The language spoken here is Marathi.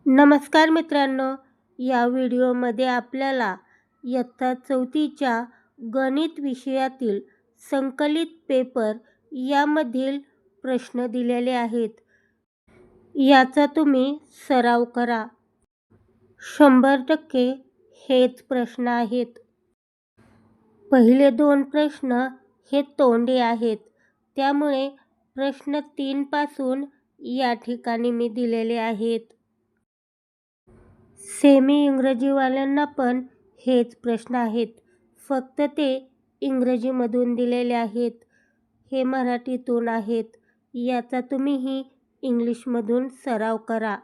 नमस्कार मित्रांनो, या व्हिडिओमध्ये आपल्याला इयत्ता 4थीच्या गणित विषयातील संकलित पेपर यामधील प्रश्न दिलेले आहेत. याचा तुम्ही सराव करा. 100% हेच प्रश्न आहेत. पहिले 2 प्रश्न हे तोंडी आहेत, त्यामुळे प्रश्न 3 पासून या ठिकाणी मी दिलेले आहेत. सेमी इंग्रजीवाल्यांना पण हेच प्रश्न आहेत, फक्त ते इंग्रजीमधून दिलेले आहेत. हे मराठीतून आहेत. याचा तुम्हीही इंग्लिशमधून सराव करा.